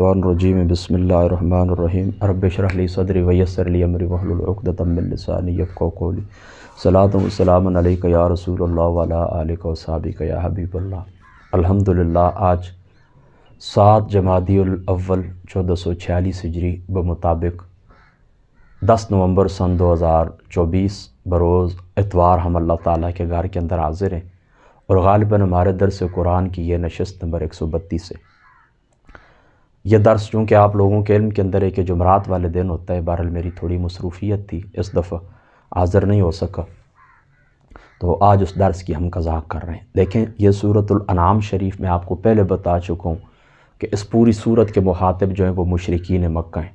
मिनश्शैतानिर्रजीम बिस्मिल्लाहिर्रहमानिर्रहीम रब्बि इश्रह ली सदरी वयस्सिर ली अमरी वहलुल उक़दतम मिन लिसानी यफ़क़हू क़ौली सलातु व सलामुन अलैका या रसूलल्लाह व अला आलिका व सहाबिका या हबीबल्लाह। अल्हम्दुलिल्लाह, आज 7 जमादिउल अव्वल 1446 हिजरी बमुताबिक 10 नवंबर सन 2024 बरोज़ इतवार हम अल्लाह ताला के घर के अंदर हाज़िर हैं और ग़ालिबन हमारे दर्स कुरान की ये नशस्त नंबर 132 है। यह दर्स चूँकि आप लोगों के इल्म के अंदर एक जुमरात वाले दिन होता है, बहरहाल मेरी थोड़ी मसरूफ़ियत थी, इस दफ़ा हाज़िर नहीं हो सका, तो आज उस दर्स की हम क़ज़ा कर रहे हैं। देखें, ये सूरतुल अनाम शरीफ में आपको पहले बता चुका हूँ कि इस पूरी सूरत के मुखातिब जो हैं वो मुशरिकीन मक्का हैं।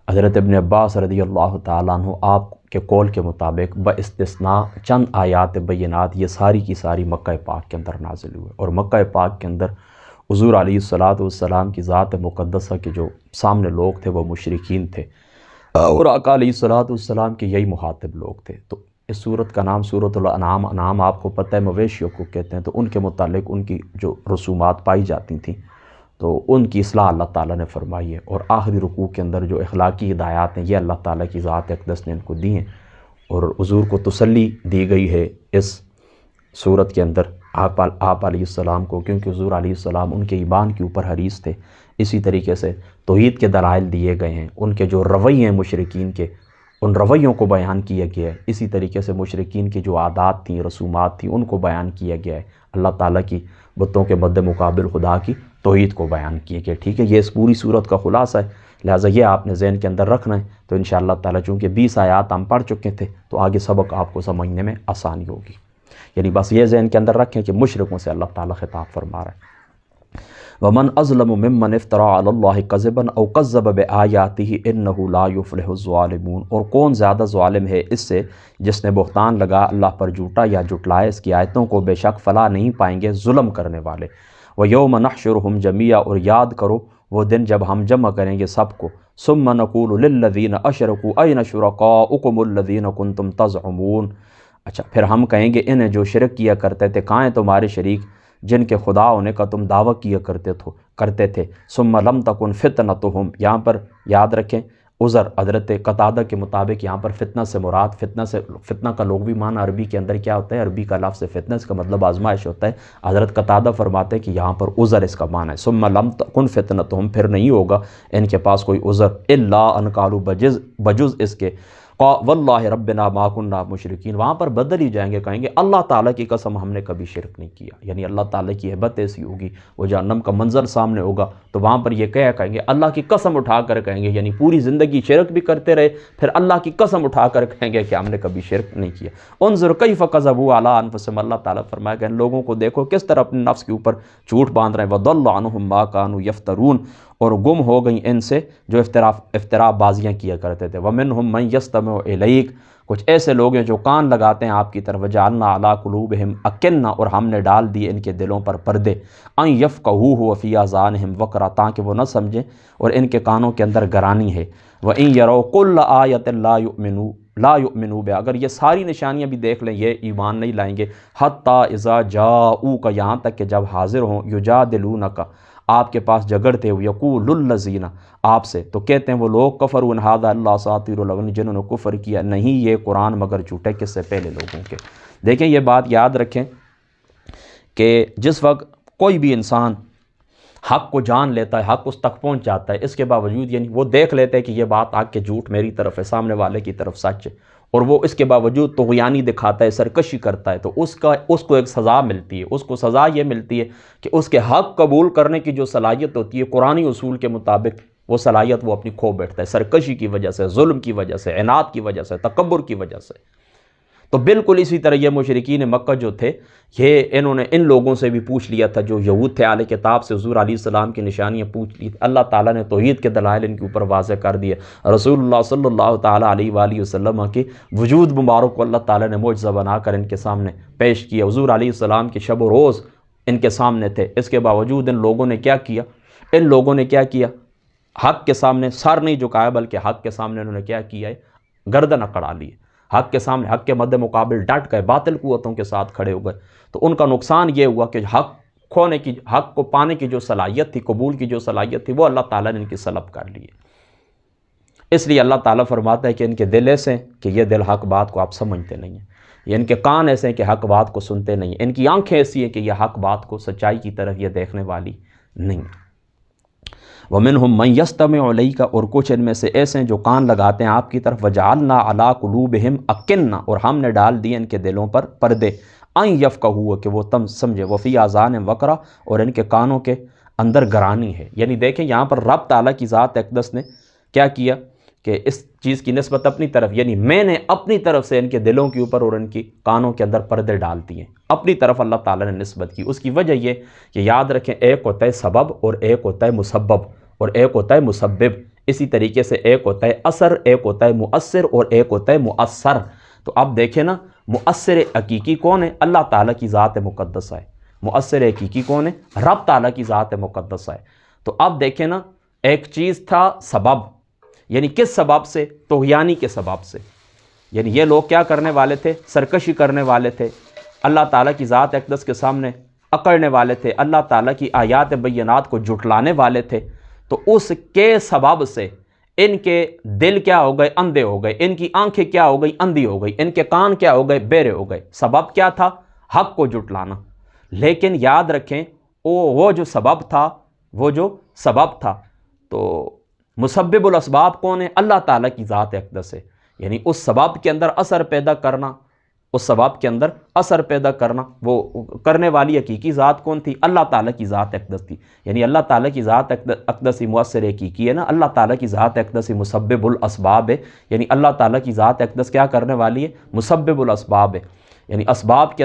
हज़रत इब्न अब्बास रज़ियल्लाहु ताला अन्हु आपके कौल के मुताबिक बइस्तिस्ना चंद आयात बय्यनात ये सारी की सारी मक्का पाक के अंदर नाज़िल हुए और मक्का पाक के अंदर हुज़ूर अलैहिस्सलातु वस्सलाम की ज़ात मुक़द्दसा के जो सामने लोग थे वो मुशरिकीन थे और आका अलैहिस्सलातु वस्सलाम के यही मुखातिब लोग थे। तो इस सूरत का नाम सूरतुल अनाम, अनाम आपको पता है मवेशियों को कहते हैं, तो उनके मुतालिक उनकी जो रसूमात पाई जाती थी तो उनकी इस्लाह अल्लाह ताला ने फरमाई है और आखिरी रुकू के अंदर जो अखलाकी हिदायत हैं ये अल्लाह ताला की ज़ात अक़दस ने इनको दी हैं और हुज़ूर को तसल्ली दी गई है इस सूरत के अंदर आप अलैहिस्सलाम को, क्योंकि हुज़ूर अलैहिस्सलाम उनके ईमान के ऊपर हरीस थे। इसी तरीके से तौहीद के दलाइल दिए गए हैं, उनके जो रवैये हैं मुशरिकीन के उन रवैयों को बयान किया गया है। इसी तरीके से मुशरिकीन की जो आदात थी, रसूमात थी, उनको बयान किया गया है। अल्लाह ताला की बुतों के मद्दे मुकाबिल खुदा की तौहीद को बयान किया गया। ठीक है, ये इस पूरी सूरत का खुलासा है, लिहाजा ये आपने ज़हन के अंदर रखना है। तो इंशाअल्लाह ताला चूँकि 20 आयात हम पढ़ चुके थे तो आगे सबक आपको समझने में आसानी होगी। यानी बस ये ज़हन के अंदर रखें कि मुशरिकों से अल्लाह ताला खिताब फरमा रहा है। वमन अज़लमु मिम्मन इफ्तरा अलल्लाहि कज़िबन औ कज़्ज़ब बिआयातिही इन्नहु ला युफ़्लिहु ज़ालिमून। और कौन ज़्यादा ज़ालिम है इससे जिसने बहतान लगा अल्लाह पर झूठा या जुटलाए इसकी आयतों को, बेशक फ़लाह नहीं पाएंगे जुल्म करने वाले। व यौम नहशुरुहुम जमीआ, और याद करो वो दिन जब हम जमा करेंगे सबको। सुम्मा नक़ूलु लिल्लज़ीना अशरकू अयना शुरकाउकुमुल्लज़ीना कुन्तुम तज़अमून। अच्छा, फिर हम कहेंगे इन्हें जो शिरक किया करते थे, कहाँ हैं तुम्हारे शरीक जिनके खुदा होने का तुम दावा किया करते थे। सुम्मा लम तकुन फितनतुहुम, यहाँ पर याद रखें उज़र हज़रत कतादा के मुताबिक यहाँ पर फितना से मुराद फितना का लोग भी माना अरबी के अंदर क्या होता है, अरबी का लफ्ज़ फितना इसका मतलब आजमाइश होता है। हज़रत कतादा फरमाते हैं कि यहाँ पर उज़र इसका माना है। सुम्मा लम तकुन फितनतुहुम, फिर नहीं होगा इनके पास कोई उज़र, इल्ला अन क़ालू बजुज़ इसके वल्लाहि रब्बिना मा कुन्ना मुशरिकीन। वहाँ पर बदल ही जाएंगे, कहेंगे अल्लाह ताला की कसम हमने कभी शिरक नहीं किया। यानी अल्लाह ताला की हैबत ऐसी होगी, वो जहन्नम का मंजर सामने होगा तो वहाँ पर ये क्या कहेंगे, अल्लाह की कसम उठा कर कहेंगे। यानी पूरी ज़िंदगी शिरक भी करते रहे, फिर अल्लाह की कसम उठा कर कहेंगे कि हमने कभी शिरक नहीं किया। उन्ज़ुर कैफ़ कज़बू अला अनफुसिहिम, अल्लाह ताला फरमाएगा इन लोगों को देखो किस तरह अपने नफ्स के ऊपर झूठ बांध रहे हैं। वदल्ला अन्हुम मा कानू यफ्तरून, और गुम हो गई इनसे जो इफ्तरा बाजियाँ किया करते थे। वमिनहुम मन यस्तमिउ इलैक, कुछ ऐसे लोग हैं जो कान लगाते हैं आपकी तरफ। वजअलना अला कुलूबिहिम अकिन्ना, और हमने डाल दिए इनके दिलों पर पर्दे। अन यफ़क़हूहु व फ़ी आज़ानिहिम वक़रा, ताकि वो न समझें और इनके कानों के अंदर गरानी है। व इन यरौ कुल्ल आयतिन ला युमिनू बिहा, अगर ये सारी निशानियाँ भी देख लें ये ईमान नहीं लाएंगे। हत्ता इज़ा जाऊका, यहाँ तक कि जब हाजिर हों, युजादिलूनका, आपके पास झगड़ते हुए, यक़ूलुल्लज़ीना, आपसे, तो कहते हैं वो लोग कफ़रू इन हाज़ा इल्ला असातिरुल अव्वलीन, जिन्होंने कुफ़र किया नहीं ये कुरान मगर झूठे किससे पहले लोगों के। देखें ये बात याद रखें कि जिस वक्त कोई भी इंसान हक़ को जान लेता है, हक़ उस तक पहुँच जाता है, इसके बावजूद यानी वो देख लेते हैं कि ये बात हक़ के झूठ मेरी तरफ है, सामने वाले की तरफ सच है, और वो इसके बावजूद तुग़यानी दिखाता है, सरकशी करता है, तो उसको एक सज़ा मिलती है। उसको सज़ा ये मिलती है कि उसके हक़ कबूल करने की जो सलाहियत होती है कुरानी उसूल के मुताबिक, वो सलाहियत वो अपनी खो बैठता है, सरकशी की वजह से, जुल्म की वजह से, इनाद की वजह से, तकब्बुर की वजह से। तो बिल्कुल इसी तरह ये मुशरिकीन मक्का जो थे, ये इन्होंने इन लोगों से भी पूछ लिया था जो यहूद थे, आले किताब से हुज़ूर अलैहिस्सलाम की निशानियाँ पूछ ली। अल्लाह ताला ने तौहीद के दलाइल इनके ऊपर वाज़ेह कर दिए। रसूलुल्लाह सल्लल्लाहु ताला अलैहि वसल्लम के वजूद मुबारक को अल्लाह ताला ने मुअज्ज़ा बनाकर इनके सामने पेश किया। हुज़ूर अलैहिस्सलाम के शब व रोज़ इनके सामने थे, इसके बावजूद इन लोगों ने क्या किया, हक़ के सामने सर नहीं झुकाया, बल्कि हक़ के सामने उन्होंने क्या किया है, गर्दन अकड़ा ली। हक़ के सामने, हक़ के मद्दे मुकाबिल डट गए, बातिल कुव्वतों के साथ खड़े हो गए। तो उनका नुकसान ये हुआ कि हक़ کھونے کی، حق کو پانے کی جو صلاحیت تھی، قبول کی جو صلاحیت تھی، وہ اللہ تعالیٰ نے ان کی سلب کر لی ہے۔ اس لیے اللہ تعالیٰ فرماتا ہے کہ ان کے دل ایسے ہیں کہ یہ دل حق بات کو آپ سمجھتے نہیں ہیں، یہ ان کے کان ایسے ہیں کہ حق بات کو سنتے نہیں ہیں، ان کی آنکھیں ایسی ہیں کہ یہ حق بات کو، سچائی کی طرف یہ دیکھنے والی نہیں۔ وَمِنْهُمْ مَنْ يَسْتَمِعُ إِلَيْكَ، اور کچھ ان میں سے ایسے ہیں جو کان لگاتے ہیں آپ کی طرف، وَجَعَلْنَا عَلَىٰ قُلُوبِهِمْ أَكِنَّةً، اور ہم نے ڈال دیے ان کے دلوں پر پردے، أَن يَفْقَهُوهُ، کہ وہ تم سمجھے، وَفِي آذَانِهِمْ وَقْرًا، اور ان کے کانوں کے اندر گرانی ہے۔ یعنی دیکھیں یہاں پر رب تعالیٰ کی ذات اقدس نے کیا کیا کہ اس چیز کی نسبت اپنی طرف، یعنی میں نے اپنی طرف سے ان کے دلوں کے اوپر اور ان کی کانوں کے اندر پردے ڈال دیے، اپنی طرف اللہ تعالیٰ نے نسبت کی۔ اس کی وجہ یہ کہ یاد رکھیں ایک ہوتا ہے سبب اور ایک ہوتا ہے مسبب اور ایک ہوتا ہے مسبب، اسی طریقے سے ایک ہوتا ہے اثر، ایک ہوتا ہے مؤثر اور ایک ہوتا ہے مؤثر۔ تو اب دیکھیں نا، مؤثر حقیقی کون ہے؟ اللہ تعالیٰ کی ذات مقدسہ ہے۔ مؤثر حقیقی کون ہے؟ رب تعالیٰ کی ذات مقدسہ ہے۔ تو اب دیکھیں نا، ایک چیز تھا سبب، یعنی کس سبب سے؟ طغیانی کے سبب سے، یعنی یہ لوگ کیا کرنے والے تھے؟ سرکشی کرنے والے تھے، اللہ تعالیٰ کی ذات اقدس کے سامنے اکڑنے والے تھے، اللہ تعالیٰ کی آیات بینات کو جھٹلانے والے تھے۔ تو اس کے سبب سے ان کے دل کیا ہو گئے؟ اندھے ہو گئے، ان کی آنکھیں کیا ہو گئی؟ اندھی ہو گئی، ان کے کان کیا ہو گئے؟ بہرے ہو گئے۔ سبب کیا تھا؟ حق کو جھٹلانا۔ لیکن یاد رکھیں وہ جو سبب تھا، تو مسبب الاسباب کون ہے؟ اللہ تعالیٰ کی ذات اقدس ہے۔ یعنی اس سبب کے اندر اثر پیدا کرنا، وہ کرنے والی حقیقی ذات کون تھی؟ اللہ تعالیٰ کی ذات اقدس تھی۔ یعنی اللہ تعالیٰ کی ذات اقدس ہی مؤثر حقیقی ہے نا، اللہ تعالیٰ کی ذات اقدس ہی مسبب الاسباب ہے۔ یعنی اللہ تعالیٰ کی ذات اقدس کیا کرنے والی ہے؟ مسبب الاسباب ہے۔ یعنی اسباب کے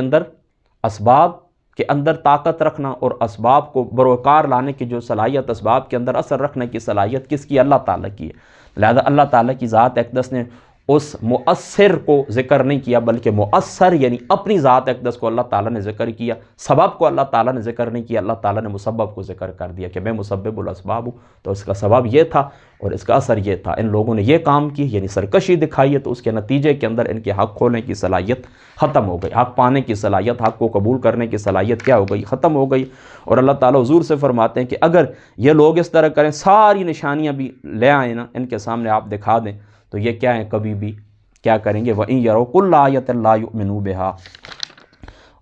اندر طاقت رکھنا اور اسباب کو بروکار لانے کی جو صلاحیت، اسباب کے اندر اثر رکھنے کی صلاحیت کس کی؟ اللہ تعالیٰ کی ہے۔ لہذا اللہ تعالیٰ کی ذات اقدس نے اس مؤثر کو ذکر نہیں کیا، بلکہ مؤثر یعنی اپنی ذات اقدس کو اللہ تعالیٰ نے ذکر کیا، سبب کو اللہ تعالیٰ نے ذکر نہیں کیا، اللہ تعالیٰ نے مسبب کو ذکر کر دیا کہ میں مسبب الاسباب ہوں۔ تو اس کا سبب یہ تھا اور اس کا اثر یہ تھا، ان لوگوں نے یہ کام کی، یعنی سرکشی دکھائی ہے، تو اس کے نتیجے کے اندر ان کے حق کھولنے کی صلاحیت ختم ہو گئی، حق پانے کی صلاحیت، حق کو قبول کرنے کی صلاحیت کیا ہو گئی؟ ختم ہو گئی۔ اور اللہ تعالیٰ حضور سے فرماتے ہیں کہ اگر یہ لوگ اس طرح کریں، ساری نشانیاں بھی لے آئیں نا، ان کے سامنے آپ دکھا دیں، تو یہ کیا ہیں؟ کبھی بھی کیا کریں گے؟ وَإِن يَرَوْا كُلَّ آيَةٍ لَا يُؤْمِنُوا بِهَا،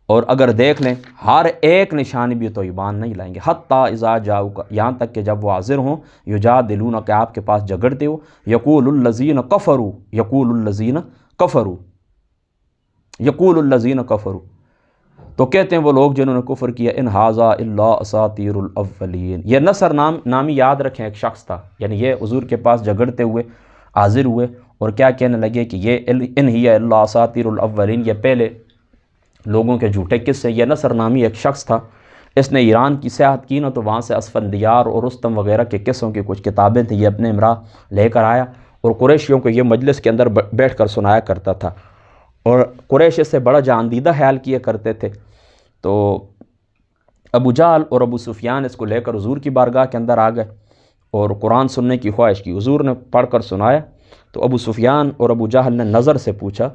اور اگر دیکھ لیں ہر ایک نشانی بھی تو ایمان نہیں لائیں گے، حتیٰ اذا جاؤک، یہاں تک کہ جب وہ حاضر ہوں، یجادلونک، کہ آپ کے پاس جھگڑتے ہو، یقول الذین کفروا، تو کہتے ہیں وہ لوگ جنہوں نے کفر کیا، ان ھذا الا اساطیر الاولین، یہ نصر نامی یاد رکھیں ایک شخص تھا، یعنی یہ حضور کے پاس جھگڑتے ہوئے حاضر ہوئے اور کیا کہنے لگے کہ یہ ان ہی الا اساطیر الاولین، یہ پہلے لوگوں کے جھوٹے قصے۔ یہ نصر نامی ایک شخص تھا، اس نے ایران کی سیاحت کی نا، تو وہاں سے اسفندیار اور رستم وغیرہ کے قصوں کی کچھ کتابیں تھیں، یہ اپنے ہمراہ لے کر آیا اور قریشیوں کو یہ مجلس کے اندر بیٹھ کر سنایا کرتا تھا، اور قریش اس سے بڑا جاندیدہ خیال کیا کرتے تھے۔ تو ابو جہل اور ابو سفیان اس کو لے کر حضور کی بارگاہ کے اندر آ گئے اور قرآن سننے کی خواہش کی، حضور نے پڑھ کر سنایا، تو ابو سفیان اور ابو جہل نے نظر سے پوچھا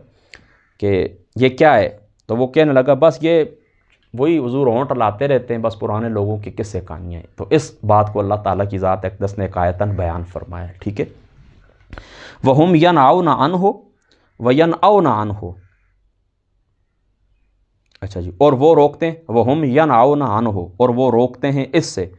کہ یہ کیا ہے؟ تو وہ کہنے لگا بس یہ وہی حضور ہونٹ لاتے رہتے ہیں، بس پرانے لوگوں کی قصے کہانیاں ہیں۔ تو اس بات کو اللہ تعالیٰ کی ذات اقدس نے آیتاً بیان فرمایا ہے، ٹھیک ہے۔ وَهُمْ يَنْأَوْنَ عَنْهُ وَيَنْأَوْنَ عَنْهُ، اچھا جی، اور وہ روکتے ہیں، وَهُمْ يَنْأَوْنَ عَنْهُ، اور وہ روکتے ہیں اس سے،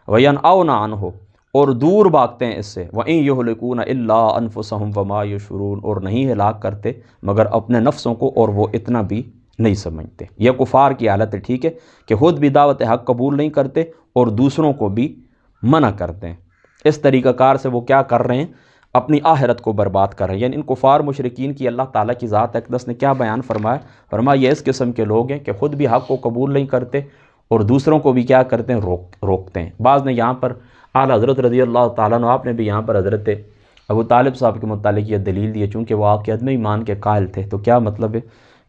وَيَنْأَوْنَ عَنْهُ، اور دور بھاگتے ہیں اس سے، وَإِن يُهْلِكُونَ إِلَّا أَنفُسَهُمْ وَمَا يَشْعُرُونَ، اور نہیں ہلاک کرتے مگر اپنے نفسوں کو، اور وہ اتنا بھی نہیں سمجھتے۔ یہ کفار کی حالت ہے، ٹھیک ہے، کہ خود بھی دعوت حق قبول نہیں کرتے اور دوسروں کو بھی منع کرتے ہیں۔ اس طریقہ کار سے وہ کیا کر رہے ہیں؟ اپنی آخرت کو برباد کر رہے ہیں۔ یعنی ان کفار مشرکین کی اللہ تعالیٰ کی ذات اقدس نے کیا بیان فرمایا؟ فرمایا یہ اس قسم کے لوگ ہیں کہ خود بھی حق کو قبول نہیں کرتے اور دوسروں کو بھی کیا کرتے ہیں؟ روکتے ہیں۔ بعض نے یہاں پر اعلیٰ حضرت رضی اللہ تعالیٰ عنہ، آپ نے بھی یہاں پر حضرت ابو طالب صاحب کے متعلق یہ دلیل دی ہے، چونکہ وہ آپ کے عدم ایمان کے قائل تھے، تو کیا مطلب ہے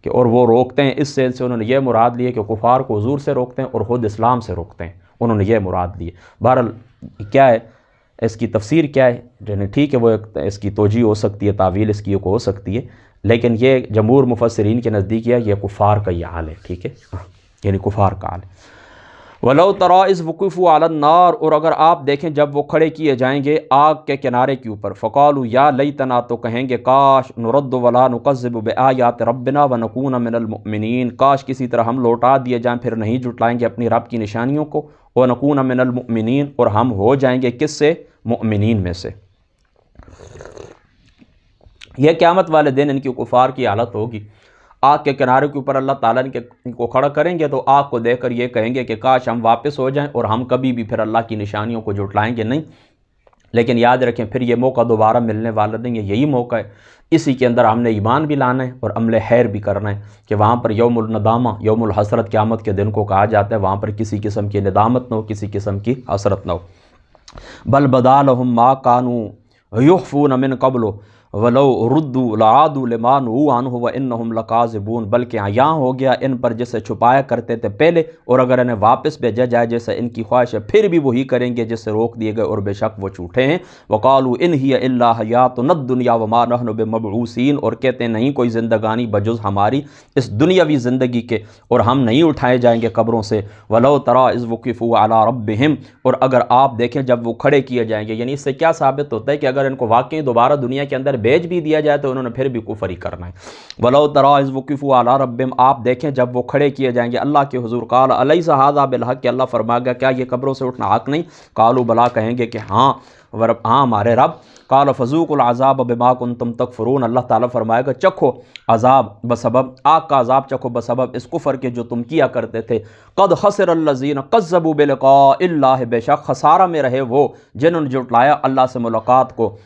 کہ اور وہ روکتے ہیں، اس سے انہوں نے یہ مراد لی ہے کہ کفار کو حضور سے روکتے ہیں اور خود اسلام سے روکتے ہیں، انہوں نے یہ مراد لی ہے۔ بہرحال کیا ہے اس کی تفسیر کیا ہے؟ یعنی ٹھیک ہے، وہ اس کی توجیہ ہو سکتی ہے، تعویل اس کی ہو سکتی ہے، لیکن یہ جمہور مفسرین کے نزدیک یہ کفار کا یہ حال ہے، ٹھیک ہے، یعنی کفار کا حال ہے۔ वलौ तरा इस वक़ुफ़ु अलन नार, और अगर आप देखें जब वो खड़े किए जाएंगे आग के किनारे के ऊपर, फ़क़ालू या लैतना, तो कहेंगे काश, नुरद्दु वला नुकज़्ज़िबु बिआयात रब्बिना व नकूना मिनल मुमिनीन, काश किसी तरह हम लौटा दिए जाएं, फिर नहीं जुटलाएंगे अपनी रब की निशानियों को, व नकूना मिनल मुमिनीन, और हम हो जाएंगे किससे, मुमिनीन में से। यह क़यामत वाले दिन इनकी कुफ़ार की हालत होगी। आग के किनारे के ऊपर अल्लाह ताला इनको खड़ा करेंगे तो आग को देखकर ये कहेंगे कि काश हम वापस हो जाएं और हम कभी भी फिर अल्लाह की निशानियों को जुटलाएंगे नहीं। लेकिन याद रखें, फिर ये मौका दोबारा मिलने वाला नहीं है, यही मौका है। इसी के अंदर हमने ईमान भी लाना है और अमल खैर भी करना है कि वहाँ पर यौमुल नदामा, यौमुल हसरत, क़यामत के दिन को कहा जाता है, वहाँ पर किसी किस्म की नदामत न हो, किसी किस्म की हसरत न हो। बल बदा लहुम मा कानू युख्फून मिन क़ब्ल वलो रुद्दू लादू लिमान अन्हु व इन्नहुम लकाज़िबून, बल्कि यहाँ हो गया इन पर जिसे छुपाया करते थे पहले, और अगर इन्हें वापस भेजा जाए जैसे इनकी ख्वाहिश है फिर भी वही करेंगे जिससे रोक दिए गए, और बेशक वो झूठे हैं। वक़ालू इन हिय इल्ला हयातुनद दुनिया व मा नहनु बिमबऊसीन, और कहते हैं नहीं कोई ज़िंदगानी बजुज़ हमारी इस दुनियावी ज़िंदगी के, और हम नहीं उठाए जाएंगे कब्रों से। वलो तरा इज़ वक़िफ़ू अला रब्बिहिम, और अगर आप देखें जब वो खड़े किए जाएंगे, यानी इससे क्या साबित होता है कि अगर इनको वाकई दोबारा दुनिया के अंदर भेज भी दिया जाए तो उन्होंने फिर भी कुफर ही करना है। वलो तरा इज़ वक़िफ़ू अला रब्बिहिम, आप देखें जब वो खड़े किए जाएंगे अल्लाह के हुज़ूर, क़ाल अलैसा हाज़ा बिल हक़, अल्लाह फरमाएगा क्या ये कब्रों से उठना हक़ नहीं? क़ालू बला, कहेंगे कि हाँ हमारे रब। क़ाल फ़ज़ूक़ुल अज़ाब बिमा कुन्तुम तकफ़ुरून, अल्लाह ताला फरमाएगा चखो अज़ाब बसबब, आग का अज़ाब चखो बसबब इस कुफ़र के जो तुम किया करते थे। क़द ख़सिरल्लज़ीन कज़्ज़बू बिलिक़ाइल्लाह, बेशक खसारा में रहे वो जिन्होंने जुटलाया अल्लाह से मुलाकात को।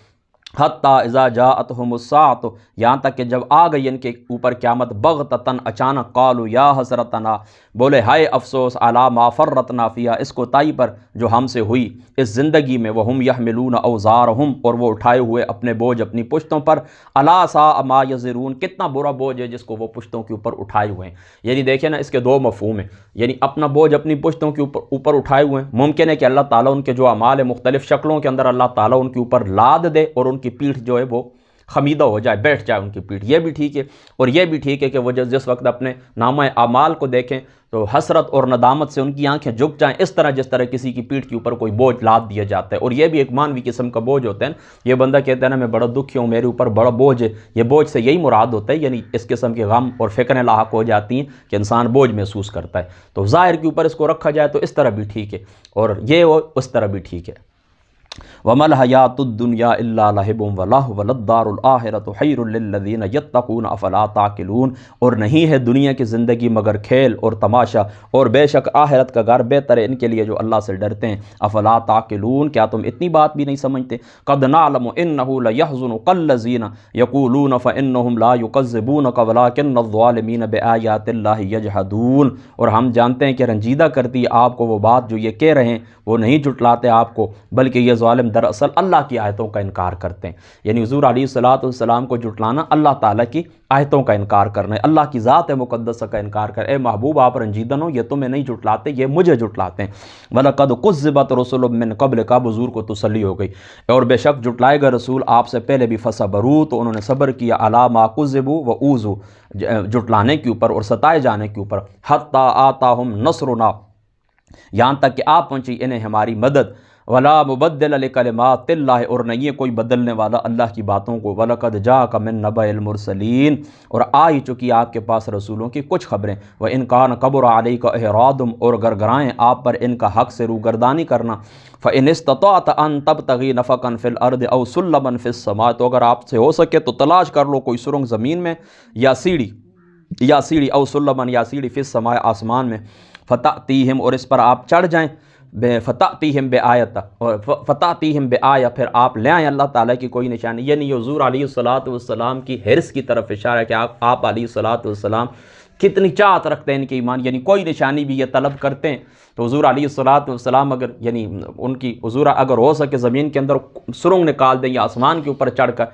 हत्ता इज़ा जाअतहुमुस्साअत, यहाँ तक कि जब आ गई इनके ऊपर क़यामत बग़ततन, अचानक, क़ालू या हसरतना, बोले हाय अफसोस, अला मा फ़र्रतना फ़िहा, इस कोताही पर जो हमसे हुई इस ज़िंदगी में। वहुम यहमिलून औज़ारहुम, और वो उठाए हुए अपने बोझ अपनी पुश्तों पर। अला सा मा यज़िरून, कितना बुरा बोझ है जिसको वो पुश्तों के ऊपर उठाए हुए हैं। यानी देखिए ना, इसके दो मफ़हूम हैं, यानी अपना बोझ अपनी पुश्तों के ऊपर उठाए हुए हैं। मुमकिन है कि अल्लाह ताला उनके जो अमाल है मुख्तलिफ़ शक्लों के अंदर अल्लाह ताला उनके ऊपर लाद दे और उनकी पीठ जो है वो खमीदा हो जाए, बैठ जाए उनकी पीठ, ये भी ठीक है। और ये भी ठीक है कि वो जिस वक्त अपने नामा अमाल को देखें तो हसरत और नदामत से उनकी आंखें झुक जाएं, इस तरह जिस तरह किसी की पीठ के ऊपर कोई बोझ लाद दिया जाता है। और ये भी एक मानवी किस्म का बोझ होता है। ये बंदा कहता है ना मैं बड़ा दुखी हूँ, मेरे ऊपर बड़ा बोझ है, ये बोझ से यही मुराद होता है, यानी इस किस्म के गम और फ़िक्रें लाहक हो जाती हैं कि इंसान बोझ महसूस करता है। तो ज़ाहिर के ऊपर इसको रखा जाए तो इस तरह भी ठीक है, और ये उस तरह भी ठीक है। वमल हयातुद्दुनिया इल्ला लहिबुम व लहव वलद्दारुल आखिरतु खैरुल लिल्लज़ीना यत्तक़ून अफ़ला ताक़िलून, और नहीं है दुनिया की ज़िंदगी मगर खेल और तमाशा, और बेशक आखिरत का घर बेहतर है इनके लिए जो अल्लाह से डरते हैं। अफ़ला ताक़िलून, क्या तुम इतनी बात भी नहीं समझते? क़द नअलमु इन्नहु लयहज़ुनुकल्लज़ीना यक़ूलून फ़इन्नहुम ला युकज़्ज़िबूनक वलाकिन्नज़्ज़ालिमीन बिआयातिल्लाहि यजहदून, और हम जानते हैं कि रंजीदा करती है आपको वो बात जो ये कह रहे हैं, वो नहीं जुटलाते आपको, बल्कि ये ज़ालिम दरअसल अल्लाह की आयतों का इनकार करते हैं। यानी हुज़ूर अलैहिस्सलाम को जुटलाना अल्लाह ताला की आयतों का इनकार करना है, अल्लाह की ज़ात मुक़द्दस का इनकार कर। ए महबूब आप रंजीदन हो, ये तुम्हें नहीं जुटलाते, ये मुझे जुटलाते हैं। वलक़द कुज़्ज़िबत रुसुलुम मिन क़ब्ल, का बुज़ुर्ग को तसल्ली हो गई, और बेशक जुटलाए गए रसूल आपसे पहले भी। फ़सबरू, तो उन्होंने सब्र किया। अला मा कुज़्ज़िबू व ऊज़ू, जुटलाने के ऊपर और सताए जाने के ऊपर। हत्ता आताहुम नस्रुना, यहाँ तक कि आप पहुँची इन्हें हमारी मदद। वला मुबद्दिल लिकलिमातिल्लाह, और नहीं है कोई बदलने वाला अल्लाह की बातों को। वलक़द जाअका मिन नबइल मुरसलीन, और आ ही चुकी आपके पास रसूलों की कुछ खबरें। व इन कान कबुरा अलैका इहरादुम, और गरगराएँ आप पर इनका हक़ से रूगर्दानी करना। फ़इन इस्तताअत अन तबतगी नफ़क़न फ़िल अर्द औ सुल्लमन फ़िस समा, तो अगर आपसे हो सके तो तलाश कर लो कोई सुरंग ज़मीन में या सीढ़ी औ सुल्लमन या सीढ़ी फ़िस समा, आसमान में। फ़तअतीहिम, और इस पर आप चढ़ जाएँ। फ़तअतीहिम बिआयत, और फ़तअतीहिम बिआया, फिर आप ले आएँ अल्लाह ताला की कोई निशानी। यानी हुज़ूर अलैहिस्सलातु वस्सलाम की हिर्स की तरफ इशारा है कि आप अलैहिस्सलातु वस्सलाम कितनी चाहत रखते हैं इनके ईमान, यानी कोई निशानी भी ये तलब करते हैं तो हुज़ूर अलैहिस्सलातु वस्सलाम अगर यानी उनकी हुज़ूर अगर हो सके ज़मीन के अंदर सुरंग निकाल दें या आसमान के ऊपर चढ़कर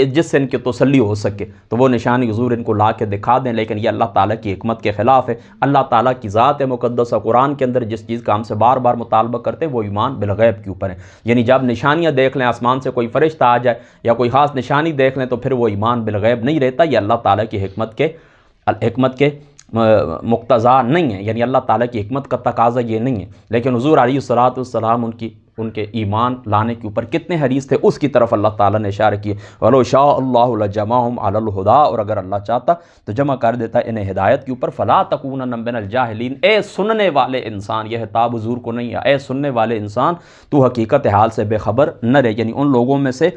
जिससे इनकी तसल्ली हो सके तो वो निशानी हुज़ूर इनको ला के दिखा दें। लेकिन ये अल्लाह ताला की हिकमत के ख़िलाफ़ है। अल्लाह ताला की ज़ात मुक़द्दस कुरान के अंदर जिस चीज़ का हमसे बार बार मुतालबा करते हैं वो ईमान बिलग़ैब के ऊपर है। यानी जब निशानियाँ देख लें, आसमान से कोई फ़रिश्ता आ जाए या कोई ख़ास निशानी देख लें तो फिर वो ईमान बिलग़ैब नहीं रहता। ये अल्लाह ताला की हिकमत के مقتضا نہیں ہے، یعنی اللہ تعالیٰ کی حکمت کا تقاضا یہ نہیں ہے، لیکن حضور علیہ الصلوۃ والسلام ان کے ایمان لانے کے اوپر کتنے حریص تھے، اس کی طرف اللہ تعالیٰ نے اشارہ کیے، وَلَوْ شَاءَ اللَّهُ لَجَمَعَهُمْ عَلَى الْهُدَىٰ، اور اگر اللہ چاہتا تو جمع کر دیتا انہیں ہدایت کے اوپر، فَلَا تَكُونَنَّ مِنَ الْجَاهِلِينَ، اے سننے والے انسان، یہ خطاب حضور کو نہیں ہے، اے سننے والے انسان تو حقیقت حال سے بے خبر نہ رہ، یعنی ان لوگوں میں سے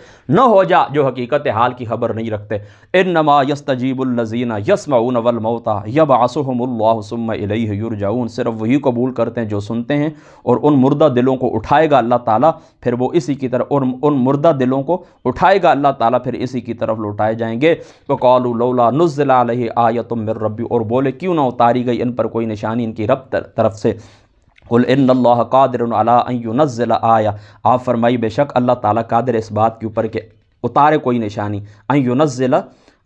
نہ ہو جا جو حقیقت حال کی خبر نہیں رکھتے۔ انما یستجیب الذین یسمعون والموتى یبعثهم اللہ ثم الیہ یرجعون، صرف وہی قبول کرتے ہیں جو سنتے ہیں، اور ان مردہ دلوں کو اٹھائے گا اللہ تعالیٰ پھر وہ اسی کی طرف، اور ان مردہ دلوں کو اٹھائے گا اللہ تعالیٰ پھر اسی کی طرف لوٹائے جائیں گے۔ وقالوا لولا نزل علیہ آیۃ من ربی، اور بولے کیوں نہ اتاری گئی ان پر کوئی نشانی ان کی رب طرف سے۔ قل ان اللہ قادر علی ان ینزل آیہ، آپ فرمائی بے شک اللہ تعالیٰ قادر اس بات کے اوپر کہ اتارے کوئی نشانی، ان ینزل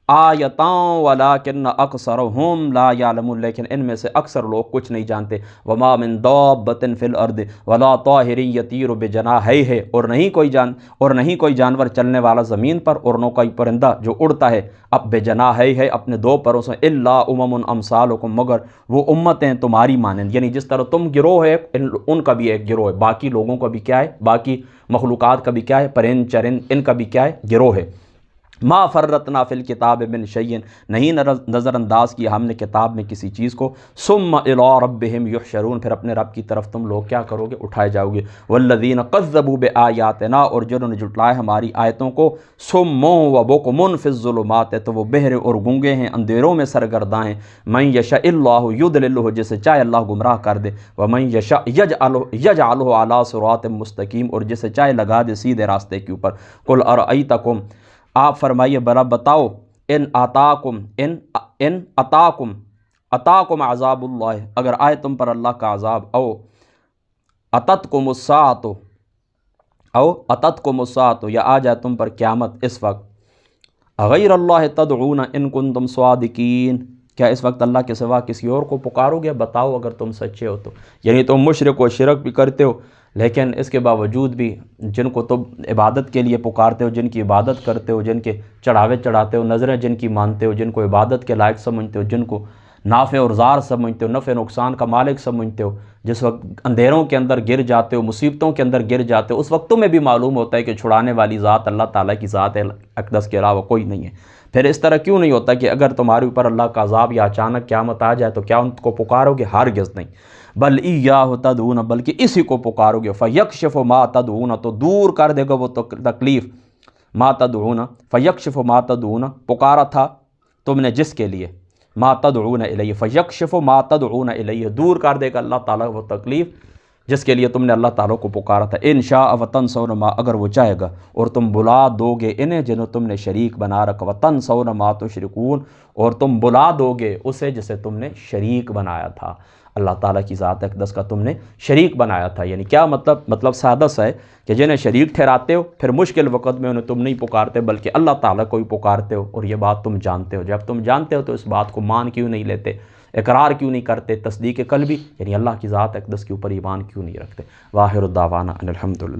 آیتاں ولکن اکثرہم لا یعلمون، لیکن ان میں سے اکثر لوگ کچھ نہیں جانتے۔ وما من دابۃ فی الارض ولا طائر یطیر بجناحیہ، اور نہیں کوئی جانور چلنے والا زمین پر، اور نہ کوئی پرندہ جو اڑتا ہے اب بجناحیہ اپنے دو پروں سے، الا امم امثالکم، مگر وہ امتیں تمہاری مانند، یعنی جس طرح تم گروہ ہے ان کا بھی ایک گروہ ہے، باقی لوگوں کا بھی کیا ہے، باقی مخلوقات کا بھی کیا ہے، پرند چرند ان کا بھی کیا ہے، گروہ ہے۔ ما فرطنا فی الکتاب من شیء، نہیں نظر انداز کیا ہم نے کتاب میں کسی چیز کو، ثم الی ربہم یحشرون، پھر اپنے رب کی طرف تم لوگ کیا کرو گے، اٹھائے جاؤ گے۔ والذین کذبوا بآیاتنا، اور جنہوں نے جھٹلایا ہماری آیتوں کو، صم و بکم فی الظلمات، تو وہ بہرے اور گونگے ہیں، اندھیروں میں سرگرداں ہیں۔ من یشاء اللہ یضللہ، جسے چاہے اللہ گمراہ کر دے، ومن یشاء یجعلہ علی صراط مستقیم، اور جسے چاہے لگا دے سیدھے راستے کے اوپر۔ قل ارأیتکم، آپ فرمائیے بلا بتاؤ، ان اتاکم عذاب اللہ، اگر آئے تم پر اللہ کا عذاب، او اتتکم الساعۃ، یا آ جائے تم پر قیامت اس وقت، غیر اللہ تدعون ان کنتم صادقین، کیا اس وقت اللہ کے سوا کسی اور کو پکارو گے، بتاؤ اگر تم سچے ہو تو، یعنی تم مشرک و شرک بھی کرتے ہو، لیکن اس کے باوجود بھی جن کو تم عبادت کے لیے پکارتے ہو، جن کی عبادت کرتے ہو، جن کے چڑھاوے چڑھاتے ہو، نظریں جن کی مانتے ہو، جن کو عبادت کے لائق سمجھتے ہو، جن کو نافع اور ضار سمجھتے ہو، نفع نقصان کا مالک سمجھتے ہو، جس وقت اندھیروں کے اندر گر جاتے ہو، مصیبتوں کے اندر گر جاتے ہو، اس وقت تمہیں بھی معلوم ہوتا ہے کہ چھڑانے والی ذات اللہ تعالیٰ کی ذات اقدس کے علاوہ کوئی نہیں ہے۔ پھر اس طرح کیوں نہیں ہوتا کہ اگر تمہارے اوپر اللہ کا عذاب یا اچانک قیامت آ جائے تو کیا ان کو پکارو گے؟ ہرگز نہیں۔ بل ایاہ تدعون، بلکہ اسی کو پکارو گے، فیکشف ما تدعون، تو دور کر دے گا وہ تکلیف، ما تدعون فیکشف ما تدعون، پکارا تھا تم نے جس کے لیے، ما تدعون الیہ، فیکشف ما تدعون الیہ، دور کر دے گا اللہ تعالیٰ وہ تکلیف جس کے لیے تم نے اللہ تعالیٰ کو پکارا تھا۔ ان شاء وتنسون ما، اگر وہ چاہے گا اور تم بلا دو گے انہیں جنہوں تم نے شریک بنا رکھا، وتنسون ما تشرکون، اور تم بلا دو گے اسے جسے تم نے شریک بنایا تھا، اللہ تعالیٰ کی ذات اقدس کا تم نے شریک بنایا تھا۔ یعنی کیا مطلب سادہ سا ہے کہ جنہیں شریک ٹھہراتے ہو پھر مشکل وقت میں انہیں تم نہیں پکارتے بلکہ اللہ تعالیٰ کو ہی پکارتے ہو، اور یہ بات تم جانتے ہو۔ جب تم جانتے ہو تو اس بات کو مان کیوں نہیں لیتے، اقرار کیوں نہیں کرتے، تصدیق قلبی، یعنی اللہ کی ذات اقدس کے اوپر ایمان کیوں نہیں رکھتے؟ واخر الدعوانا ان الحمد للہ۔